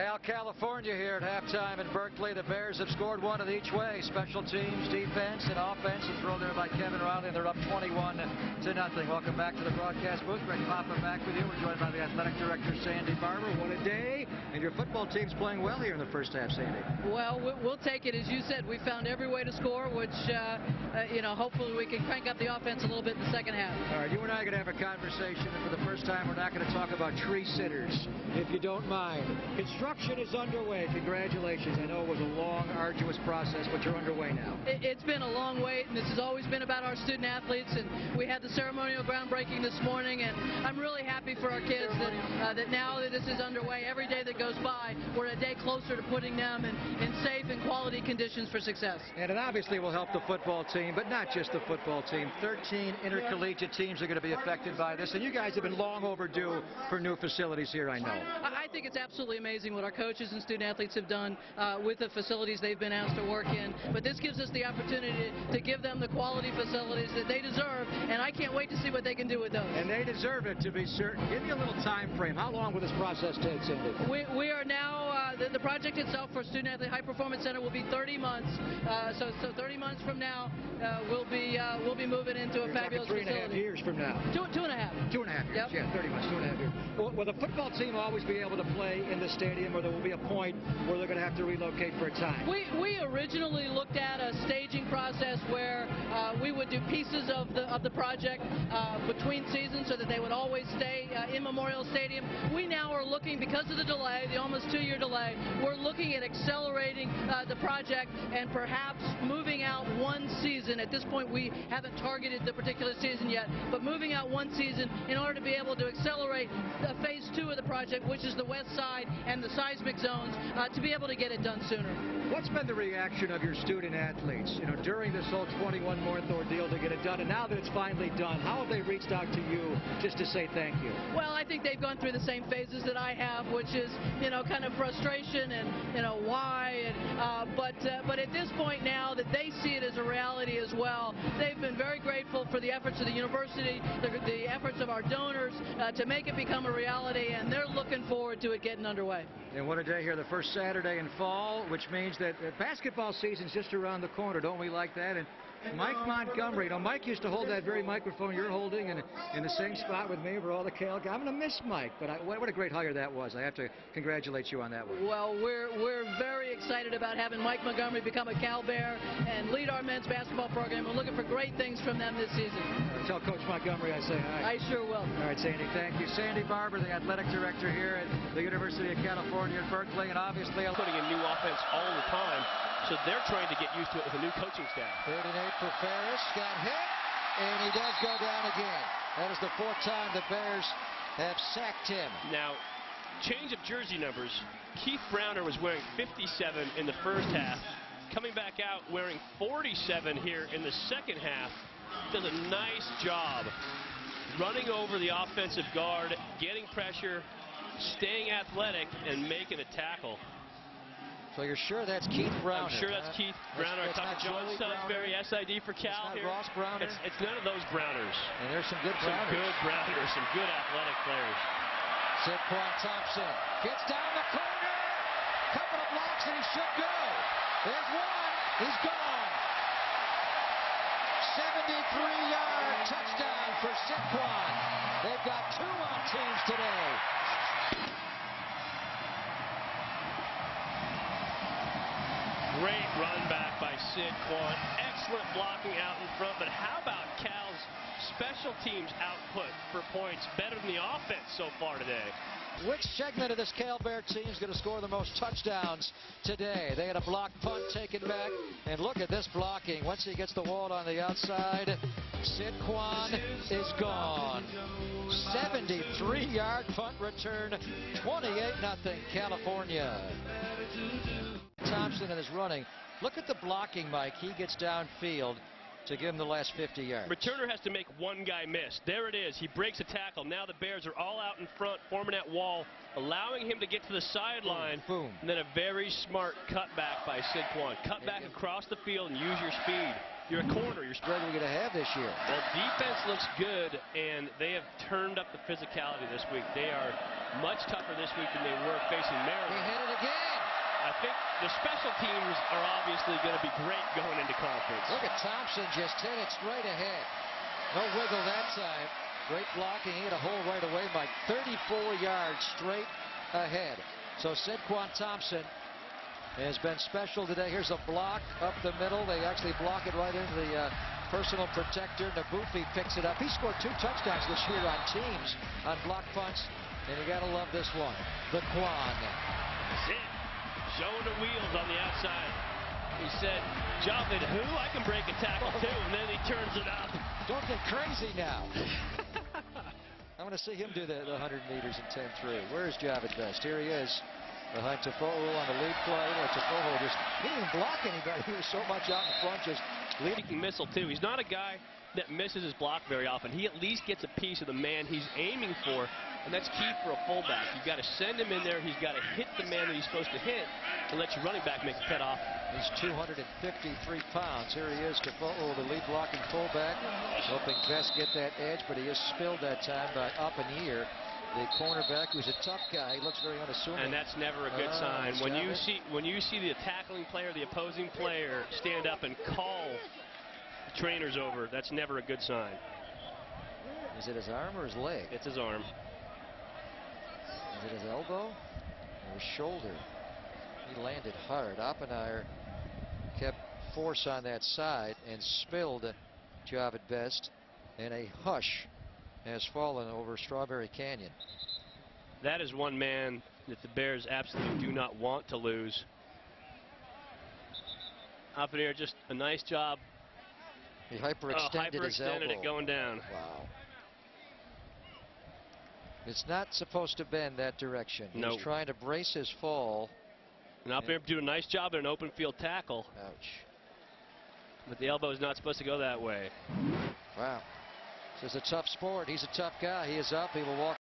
Al, California here at halftime in Berkeley. The Bears have scored one of each way. Special teams, defense, and offense. A throw there by Kevin Riley, and they're up 21-0. Welcome back to the broadcast booth. Greg Papa back with you. We're joined by the athletic director, Sandy Barber. What a day. And your football team's playing well here in the first half, Sandy. Well, we'll take it. As you said, we found every way to score, which, hopefully we can crank up the offense a little bit in the second half. All right, you and I are going to have a conversation, and for the first time, we're not going to talk about tree sitters, if you don't mind. Construction is underway. Congratulations. I know it was a long, arduous process, but you're underway now. It's been a long wait, and this has always been about our student athletes, and we had the ceremonial groundbreaking this morning, and I'm really happy for our kids that now that this is underway, every day that goes by, we're a day closer to putting them in safe and quality conditions for success. And it obviously will help the football team, but not just the football team. 13 intercollegiate teams are going to be affected by this, and you guys have been long overdue for new facilities here, I know. I think it's absolutely amazing what our coaches and student athletes have done with the facilities they've been asked to work in, but this gives us the opportunity to give them the quality facilities that they deserve, and I can't wait to see what they can do with those. And they deserve it, to be certain. Give me a little time frame. How long will this process take, Cindy? We are now, the project itself for Student Athlete High Performance Center will be 30 months. So 30 months from now, we'll be moving into a fabulous facility. 3.5 years from now. Two and a half. 2.5 years, yep. Yeah, 30 months, 2.5 years. Will the football team always be able to play in the stadium, or there will be a point where they're going to have to relocate for a time? We originally looked at a staging process where we would do pieces of the project between seasons so that they would always stay in Memorial Stadium. We now are looking, because of the delay, the almost 2-year delay, we're looking at accelerating the project and perhaps moving out one season. At this point, we haven't targeted the particular season yet, but moving out one season in order to be able to accelerate phase 2 of the project, which is the west side and the seismic zones, to be able to get it done sooner. What's been the reaction of your student athletes, during this whole 21-month ordeal to get it done, and now that it's finally done, how have they reached out to you just to say thank you? Well, I think they've gone through the same phases that I have, which is, kind of frustration and, why, and, but at this point now that they see it as a reality as well, they've been very grateful for the efforts of the university, the efforts of our donors to make it become a reality, and they're looking forward to it getting underway. And what a day here, the first Saturday in fall, which means that basketball season's just around the corner. Don't we like that? And Mike Montgomery, Mike used to hold that very microphone you're holding in the same spot with me for all the Cal. I'm going to miss Mike, but what a great hire that was. I have to congratulate you on that one. Well, we're very excited about having Mike Montgomery become a Cal Bear and lead our men's basketball program. We're looking for great things from them this season. Tell Coach Montgomery I say hi. I sure will. All right, Sandy, thank you. Sandy Barber, the athletic director here at the University of California at Berkeley, and obviously putting in new offense all the time, so they're trying to get used to it with a new coaching staff. 3rd and 8 for Ferris, got hit, and he does go down again. That is the 4th time the Bears have sacked him. Now, change of jersey numbers. Keith Browner was wearing 57 in the first half, coming back out wearing 47 here in the second half. Does a nice job running over the offensive guard, getting pressure, staying athletic, and making a tackle. So you're sure that's Keith Browner? I'm sure that's Keith Browner. I talked to John Salisbury, SID for Cal here. Ross Browner? It's none of those Browners. And there's some good Browners. Some good Browners, some good athletic players. Saquon Thompson gets down the corner. Couple of blocks and he should go. There's one. He's gone. 73-yard touchdown for Saquon. They've got 2 on teams today. Great run back by Saquon. Excellent blocking out in front. But how about Cal's special teams output for points? Better than the offense so far today. Which segment of this Cal Bear team is going to score the most touchdowns today? They had a block punt taken back. And look at this blocking. Once he gets the wall on the outside, Saquon is gone. 73-yard punt return. 28-0 California. Thompson in his running. Look at the blocking, Mike. He gets downfield to give him the last 50 yards. Returner has to make one guy miss. There it is. He breaks a tackle. Now the Bears are all out in front, forming that wall, allowing him to get to the sideline. Boom. And then a very smart cutback by Saquon. Cut back across the field and use your speed. You're a corner. You're Greg, we're going to have this year. Well, defense looks good, and they have turned up the physicality this week. They are much tougher this week than they were facing He Maryland. hit it again. I think the special teams are obviously going to be great going into conference. Look at Thompson just hit it straight ahead. No wiggle that time. Great blocking. He hit a hole right away, Mike. 34 yards straight ahead. So Saquon Thompson has been special today. Here's a block up the middle. They actually block it right into the personal protector. Nabufi picks it up. He scored 2 touchdowns this year on teams on block punts, and you got to love this one. The Quan. That's it. Showing the wheels on the outside. He said, Javid, who? I can break a tackle too, and then he turns it up. Don't get crazy now. I'm going to see him do the 100 meters in 10-3. Where is Javid Best? Here he is. Behind Tafo'o on the lead play. Tafo'o just he didn't even block anybody. He was so much out in front, just leading. He can missile too. He's not a guy that misses his block very often. He at least gets a piece of the man he's aiming for, and that's key for a fullback. You've got to send him in there. He's got to hit the man that he's supposed to hit and let your running back make a cut off. He's 253 pounds. Here he is, Tafo'o, the lead blocking fullback. Hoping Best get that edge, but he is spilled that time by Oppenheer, the cornerback, who's a tough guy. He looks very unassuming. And that's never a good sign. When you see the tackling player, the opposing player, stand up and call the trainers over, that's never a good sign. Is it his arm or his leg? It's his arm. Is it his elbow or his shoulder? He landed hard. Oppenheer kept force on that side and spilled Javid Best, and a hush has fallen over Strawberry Canyon. That is one man that the Bears absolutely do not want to lose. Oppenheer, just a nice job. He hyperextended his elbow. It going down. Wow. It's not supposed to bend that direction. No. He's trying to brace his fall. And Oppenheer do a nice job at an open field tackle. Ouch. But the elbow is not supposed to go that way. Wow. This is a tough sport. He's a tough guy. He is up. He will walk.